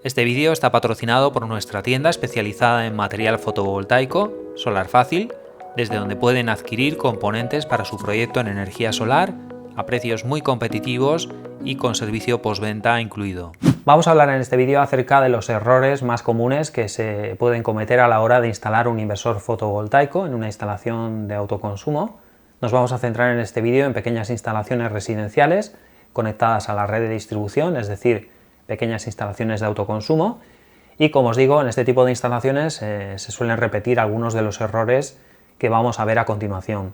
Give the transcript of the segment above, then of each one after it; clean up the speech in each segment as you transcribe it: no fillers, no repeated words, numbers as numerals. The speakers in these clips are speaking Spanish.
Este vídeo está patrocinado por nuestra tienda especializada en material fotovoltaico, Solar Fácil, desde donde pueden adquirir componentes para su proyecto en energía solar a precios muy competitivos y con servicio postventa incluido. Vamos a hablar en este vídeo acerca de los errores más comunes que se pueden cometer a la hora de instalar un inversor fotovoltaico en una instalación de autoconsumo. Nos vamos a centrar en este vídeo en pequeñas instalaciones residenciales conectadas a la red de distribución, es decir, pequeñas instalaciones de autoconsumo, y como os digo, en este tipo de instalaciones se suelen repetir algunos de los errores que vamos a ver a continuación.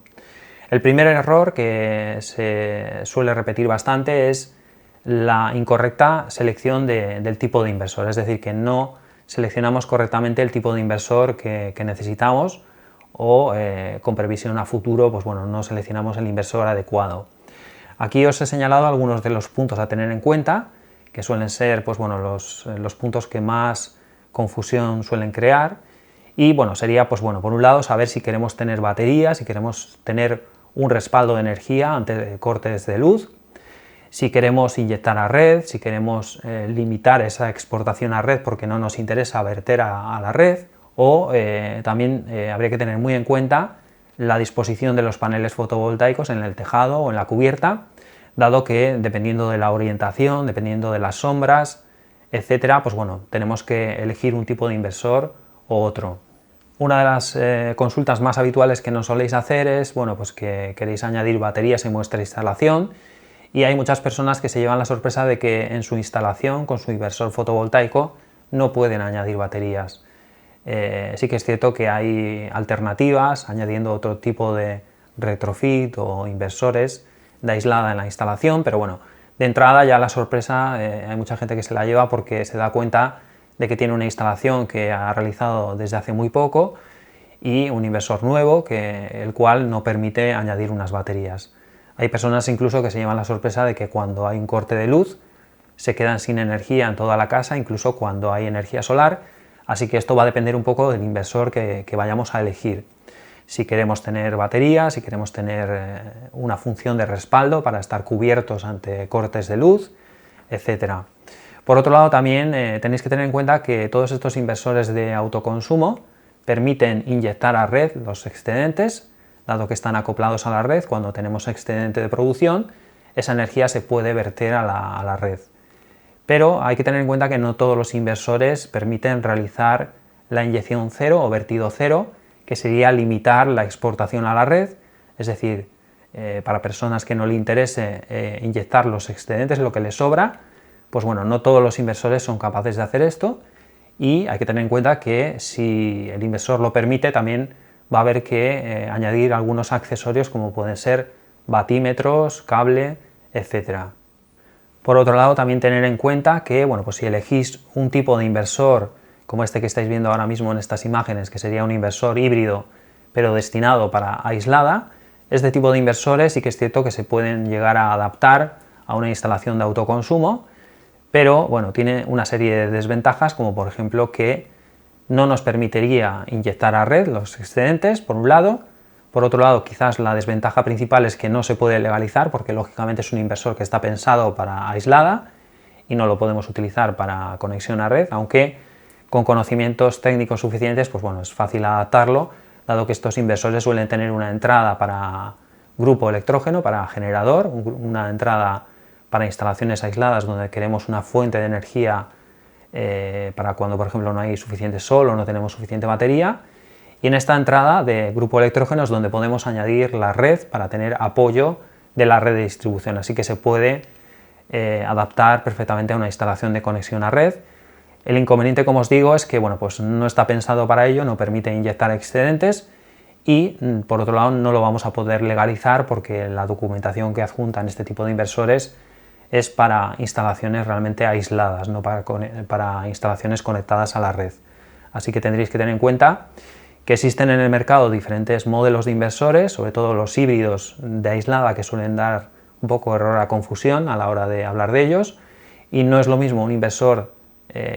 El primer error que se suele repetir bastante es la incorrecta selección del tipo de inversor, es decir, que no seleccionamos correctamente el tipo de inversor que necesitamos o con previsión a futuro, pues bueno, no seleccionamos el inversor adecuado. Aquí os he señalado algunos de los puntos a tener en cuenta, que suelen ser pues bueno, los puntos que más confusión suelen crear, y bueno, sería pues bueno, por un lado saber si queremos tener baterías, si queremos tener un respaldo de energía ante cortes de luz, si queremos inyectar a red, si queremos limitar esa exportación a red porque no nos interesa verter a la red, o también habría que tener muy en cuenta la disposición de los paneles fotovoltaicos en el tejado o en la cubierta, dado que dependiendo de la orientación, dependiendo de las sombras, etcétera, pues bueno, tenemos que elegir un tipo de inversor u otro. Una de las consultas más habituales que nos soléis hacer es, bueno, pues que queréis añadir baterías en vuestra instalación, y hay muchas personas que se llevan la sorpresa de que en su instalación, con su inversor fotovoltaico, no pueden añadir baterías. Sí que es cierto que hay alternativas, añadiendo otro tipo de retrofit o inversores de aislada en la instalación, pero bueno, de entrada ya la sorpresa, hay mucha gente que se la lleva porque se da cuenta de que tiene una instalación que ha realizado desde hace muy poco y un inversor nuevo, el cual no permite añadir unas baterías. Hay personas incluso que se llevan la sorpresa de que cuando hay un corte de luz se quedan sin energía en toda la casa, incluso cuando hay energía solar, así que esto va a depender un poco del inversor que vayamos a elegir. Si queremos tener baterías, si queremos tener una función de respaldo para estar cubiertos ante cortes de luz, etc. Por otro lado, también tenéis que tener en cuenta que todos estos inversores de autoconsumo permiten inyectar a red los excedentes, dado que están acoplados a la red. Cuando tenemos excedente de producción, esa energía se puede verter a la red. Pero hay que tener en cuenta que no todos los inversores permiten realizar la inyección cero o vertido cero, que sería limitar la exportación a la red, es decir, para personas que no le interese inyectar los excedentes, lo que les sobra, pues bueno, no todos los inversores son capaces de hacer esto, y hay que tener en cuenta que si el inversor lo permite, también va a haber que añadir algunos accesorios como pueden ser batímetros, cable, etc. Por otro lado, también tener en cuenta que, bueno, pues si elegís un tipo de inversor como este que estáis viendo ahora mismo en estas imágenes, que sería un inversor híbrido pero destinado para aislada, este tipo de inversores sí que es cierto que se pueden llegar a adaptar a una instalación de autoconsumo, pero bueno, tiene una serie de desventajas, como por ejemplo que no nos permitiría inyectar a red los excedentes, por un lado. Por otro lado, quizás la desventaja principal es que no se puede legalizar, porque lógicamente es un inversor que está pensado para aislada y no lo podemos utilizar para conexión a red, aunque con conocimientos técnicos suficientes, pues bueno, es fácil adaptarlo, dado que estos inversores suelen tener una entrada para grupo electrógeno, para generador, una entrada para instalaciones aisladas donde queremos una fuente de energía para cuando, por ejemplo, no hay suficiente sol o no tenemos suficiente batería, y en esta entrada de grupo electrógeno es donde podemos añadir la red para tener apoyo de la red de distribución, así que se puede adaptar perfectamente a una instalación de conexión a red. El inconveniente, como os digo, es que bueno, pues no está pensado para ello, no permite inyectar excedentes, y por otro lado no lo vamos a poder legalizar porque la documentación que adjuntan este tipo de inversores es para instalaciones realmente aisladas, no para instalaciones conectadas a la red. Así que tendréis que tener en cuenta que existen en el mercado diferentes modelos de inversores, sobre todo los híbridos de aislada, que suelen dar un poco error a confusión a la hora de hablar de ellos, y no es lo mismo un inversor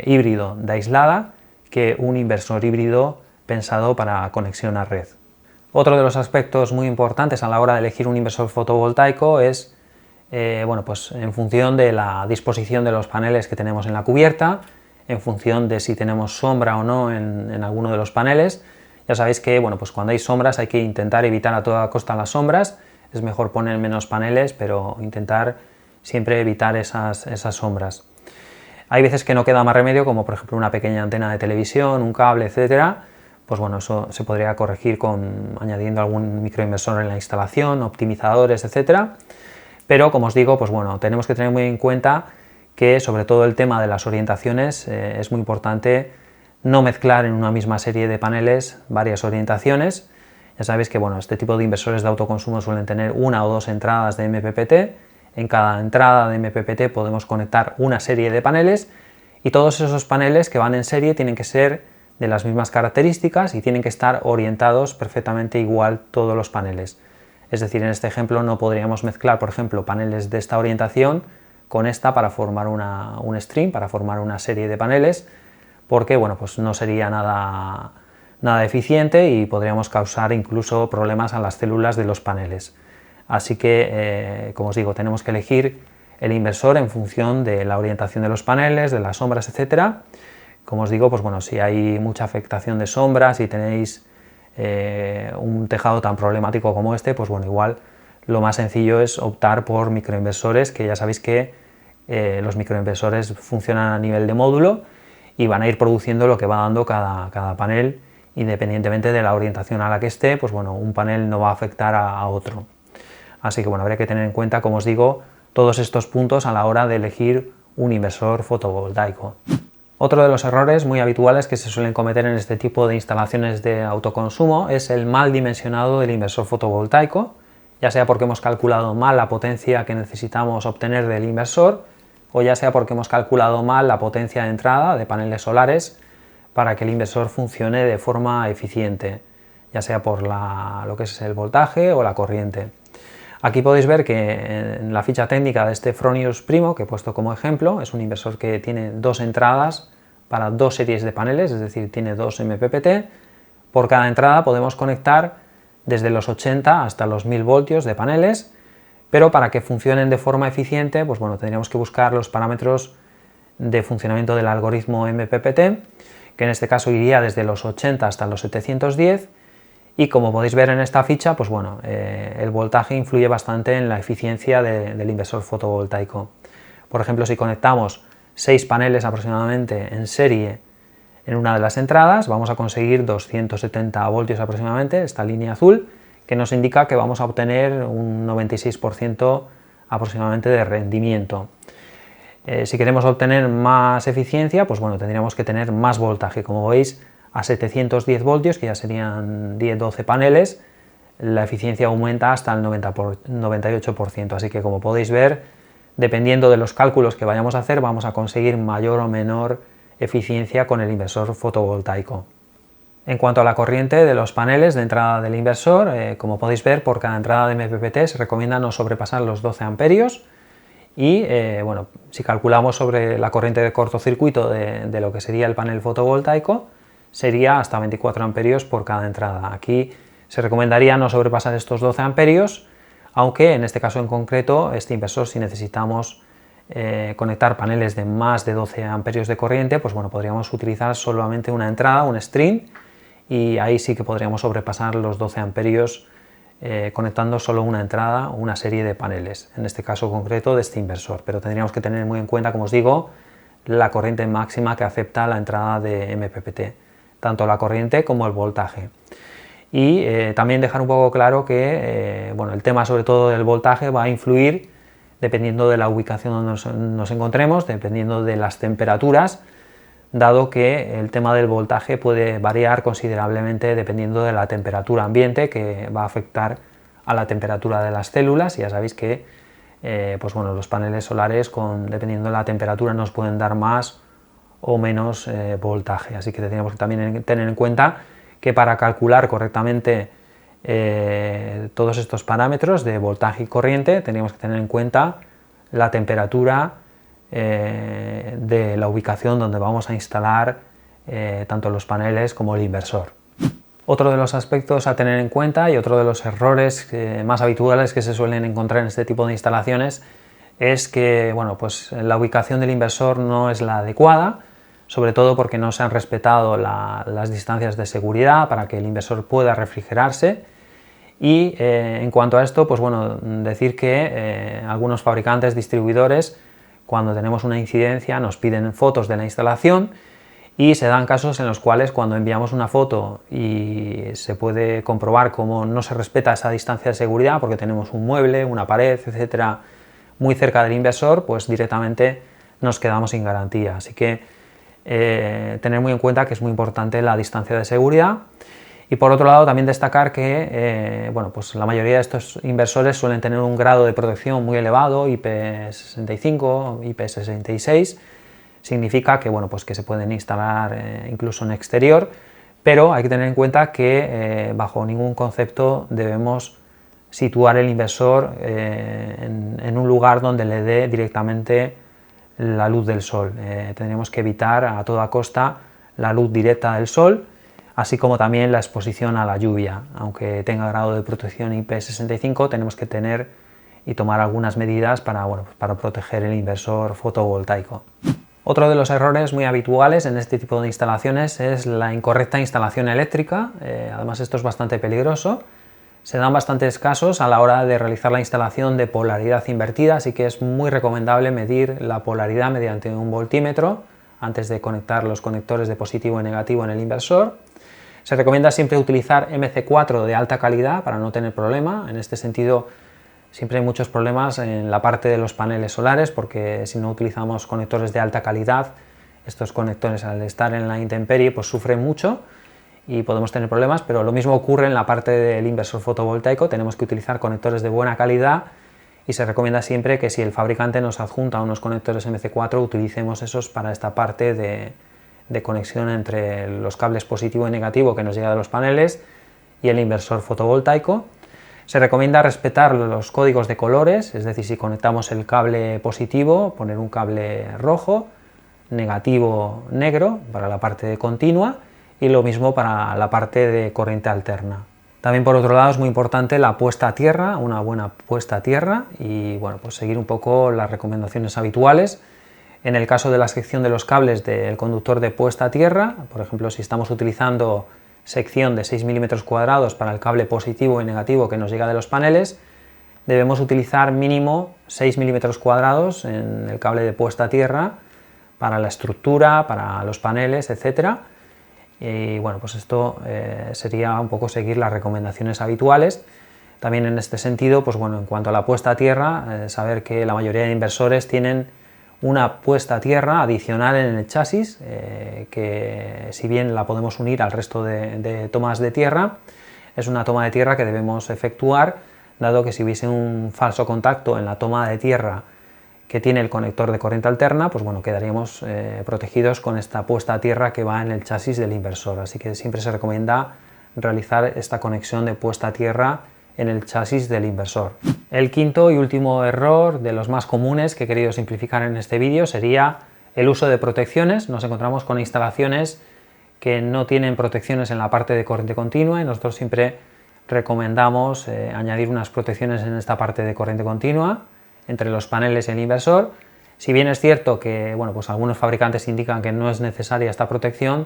híbrido de aislada que un inversor híbrido pensado para conexión a red. Otro de los aspectos muy importantes a la hora de elegir un inversor fotovoltaico es bueno, pues en función de la disposición de los paneles que tenemos en la cubierta, en función de si tenemos sombra o no en alguno de los paneles. Ya sabéis que bueno, pues cuando hay sombras hay que intentar evitar a toda costa las sombras, es mejor poner menos paneles, pero intentar siempre evitar esas sombras. Hay veces que no queda más remedio, como por ejemplo una pequeña antena de televisión, un cable, etcétera. Pues bueno, eso se podría corregir añadiendo algún microinversor en la instalación, optimizadores, etcétera. Pero como os digo, pues bueno, tenemos que tener muy en cuenta que sobre todo el tema de las orientaciones es muy importante no mezclar en una misma serie de paneles varias orientaciones. Ya sabéis que bueno, este tipo de inversores de autoconsumo suelen tener una o dos entradas de MPPT. En cada entrada de MPPT podemos conectar una serie de paneles y todos esos paneles que van en serie tienen que ser de las mismas características y tienen que estar orientados perfectamente igual todos los paneles. Es decir, en este ejemplo no podríamos mezclar, por ejemplo, paneles de esta orientación con esta para formar un string, para formar una serie de paneles, porque bueno, pues no sería nada eficiente y podríamos causar incluso problemas a las células de los paneles. Así que, como os digo, tenemos que elegir el inversor en función de la orientación de los paneles, de las sombras, etcétera. Como os digo, pues bueno, si hay mucha afectación de sombras y tenéis un tejado tan problemático como este, pues bueno, igual lo más sencillo es optar por microinversores, que ya sabéis que los microinversores funcionan a nivel de módulo y van a ir produciendo lo que va dando cada panel, independientemente de la orientación a la que esté, pues bueno, un panel no va a afectar a otro. Así que bueno, habría que tener en cuenta, como os digo, todos estos puntos a la hora de elegir un inversor fotovoltaico. Otro de los errores muy habituales que se suelen cometer en este tipo de instalaciones de autoconsumo es el mal dimensionado del inversor fotovoltaico, ya sea porque hemos calculado mal la potencia que necesitamos obtener del inversor, o ya sea porque hemos calculado mal la potencia de entrada de paneles solares para que el inversor funcione de forma eficiente, ya sea por lo que es el voltaje o la corriente. Aquí podéis ver que en la ficha técnica de este Fronius Primo, que he puesto como ejemplo, es un inversor que tiene dos entradas para dos series de paneles, es decir, tiene dos MPPT. Por cada entrada podemos conectar desde los 80 hasta los 1000 voltios de paneles, pero para que funcionen de forma eficiente, pues bueno, tendríamos que buscar los parámetros de funcionamiento del algoritmo MPPT, que en este caso iría desde los 80 hasta los 710, y como podéis ver en esta ficha, pues bueno, el voltaje influye bastante en la eficiencia del inversor fotovoltaico. Por ejemplo, si conectamos 6 paneles aproximadamente en serie en una de las entradas, vamos a conseguir 270 voltios aproximadamente, esta línea azul, que nos indica que vamos a obtener un 96% aproximadamente de rendimiento. Si queremos obtener más eficiencia, pues bueno, tendríamos que tener más voltaje. Como veis, a 710 voltios, que ya serían 10-12 paneles, la eficiencia aumenta hasta el 98%, así que como podéis ver, dependiendo de los cálculos que vayamos a hacer, vamos a conseguir mayor o menor eficiencia con el inversor fotovoltaico. En cuanto a la corriente de los paneles de entrada del inversor, como podéis ver, por cada entrada de MPPT se recomienda no sobrepasar los 12 amperios y bueno, si calculamos sobre la corriente de cortocircuito de lo que sería el panel fotovoltaico, sería hasta 24 amperios por cada entrada. Aquí se recomendaría no sobrepasar estos 12 amperios, aunque en este caso en concreto, este inversor, si necesitamos conectar paneles de más de 12 amperios de corriente, pues bueno, podríamos utilizar solamente una entrada, un string, y ahí sí que podríamos sobrepasar los 12 amperios conectando solo una entrada o una serie de paneles, en este caso concreto de este inversor, pero tendríamos que tener muy en cuenta, como os digo, la corriente máxima que acepta la entrada de MPPT, tanto la corriente como el voltaje. Y también dejar un poco claro que bueno, el tema sobre todo del voltaje va a influir dependiendo de la ubicación donde nos encontremos, dependiendo de las temperaturas, dado que el tema del voltaje puede variar considerablemente dependiendo de la temperatura ambiente, que va a afectar a la temperatura de las células. Y ya sabéis que pues bueno, los paneles solares, dependiendo de la temperatura, nos pueden dar más o menos voltaje, así que tendríamos que también tener en cuenta que para calcular correctamente todos estos parámetros de voltaje y corriente tendríamos que tener en cuenta la temperatura de la ubicación donde vamos a instalar tanto los paneles como el inversor. Otro de los aspectos a tener en cuenta y otro de los errores más habituales que se suelen encontrar en este tipo de instalaciones es que bueno, pues la ubicación del inversor no es la adecuada, sobre todo porque no se han respetado las distancias de seguridad para que el inversor pueda refrigerarse. Y en cuanto a esto, pues bueno, decir que algunos fabricantes, distribuidores, cuando tenemos una incidencia nos piden fotos de la instalación, y se dan casos en los cuales cuando enviamos una foto y se puede comprobar cómo no se respeta esa distancia de seguridad porque tenemos un mueble, una pared, etcétera, muy cerca del inversor, pues directamente nos quedamos sin garantía. Así que tener muy en cuenta que es muy importante la distancia de seguridad. Y por otro lado también destacar que bueno, pues la mayoría de estos inversores suelen tener un grado de protección muy elevado, IP65, IP66, significa que, bueno, pues que se pueden instalar incluso en exterior, pero hay que tener en cuenta que bajo ningún concepto debemos situar el inversor en un lugar donde le dé directamente la luz del sol. Tendremos que evitar a toda costa la luz directa del sol, así como también la exposición a la lluvia. Aunque tenga grado de protección IP65, tenemos que tener y tomar algunas medidas para, bueno, para proteger el inversor fotovoltaico. Otro de los errores muy habituales en este tipo de instalaciones es la incorrecta instalación eléctrica. Además, esto es bastante peligroso. Se dan bastantes casos a la hora de realizar la instalación de polaridad invertida, así que es muy recomendable medir la polaridad mediante un voltímetro antes de conectar los conectores de positivo y negativo en el inversor. Se recomienda siempre utilizar MC4 de alta calidad para no tener problema. En este sentido, siempre hay muchos problemas en la parte de los paneles solares, porque si no utilizamos conectores de alta calidad, estos conectores al estar en la intemperie pues sufren mucho y podemos tener problemas, pero lo mismo ocurre en la parte del inversor fotovoltaico. Tenemos que utilizar conectores de buena calidad y se recomienda siempre que si el fabricante nos adjunta unos conectores MC4, utilicemos esos para esta parte de conexión entre los cables positivo y negativo que nos llega de los paneles y el inversor fotovoltaico. Se recomienda respetar los códigos de colores, es decir, si conectamos el cable positivo, poner un cable rojo, negativo negro para la parte de continua y lo mismo para la parte de corriente alterna. También, por otro lado, es muy importante la puesta a tierra, una buena puesta a tierra y, bueno, pues seguir un poco las recomendaciones habituales. En el caso de la sección de los cables del conductor de puesta a tierra, por ejemplo, si estamos utilizando sección de 6 milímetros cuadrados para el cable positivo y negativo que nos llega de los paneles, debemos utilizar mínimo 6 milímetros cuadrados en el cable de puesta a tierra para la estructura, para los paneles, etcétera. Y bueno, pues esto sería un poco seguir las recomendaciones habituales. También en este sentido, pues bueno, en cuanto a la puesta a tierra, saber que la mayoría de inversores tienen una puesta a tierra adicional en el chasis, que si bien la podemos unir al resto de tomas de tierra, es una toma de tierra que debemos efectuar, dado que si hubiese un falso contacto en la toma de tierra que tiene el conector de corriente alterna, pues bueno, quedaríamos protegidos con esta puesta a tierra que va en el chasis del inversor. Así que siempre se recomienda realizar esta conexión de puesta a tierra en el chasis del inversor. El quinto y último error, de los más comunes que he querido simplificar en este vídeo, sería el uso de protecciones. Nos encontramos con instalaciones que no tienen protecciones en la parte de corriente continua y nosotros siempre recomendamos añadir unas protecciones en esta parte de corriente continua entre los paneles y el inversor. Si bien es cierto que, bueno, pues algunos fabricantes indican que no es necesaria esta protección,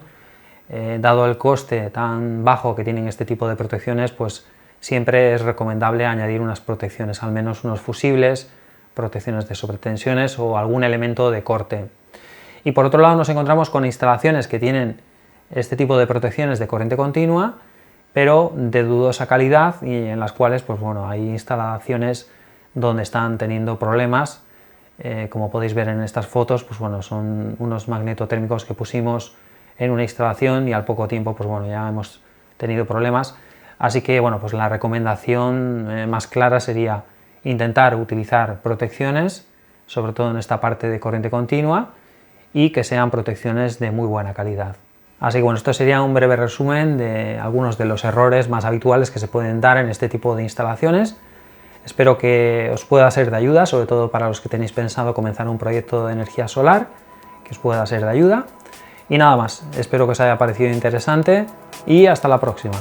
dado el coste tan bajo que tienen este tipo de protecciones, pues siempre es recomendable añadir unas protecciones, al menos unos fusibles, protecciones de sobretensiones o algún elemento de corte. Y por otro lado nos encontramos con instalaciones que tienen este tipo de protecciones de corriente continua, pero de dudosa calidad y en las cuales, pues bueno, hay instalaciones donde están teniendo problemas. Como podéis ver en estas fotos, pues bueno, son unos magnetotérmicos que pusimos en una instalación y al poco tiempo, pues bueno, ya hemos tenido problemas. Así que, bueno, pues la recomendación más clara sería intentar utilizar protecciones, sobre todo en esta parte de corriente continua, y que sean protecciones de muy buena calidad. Así que, bueno, esto sería un breve resumen de algunos de los errores más habituales que se pueden dar en este tipo de instalaciones. Espero que os pueda ser de ayuda, sobre todo para los que tenéis pensado comenzar un proyecto de energía solar, que os pueda ser de ayuda. Y nada más, espero que os haya parecido interesante y hasta la próxima.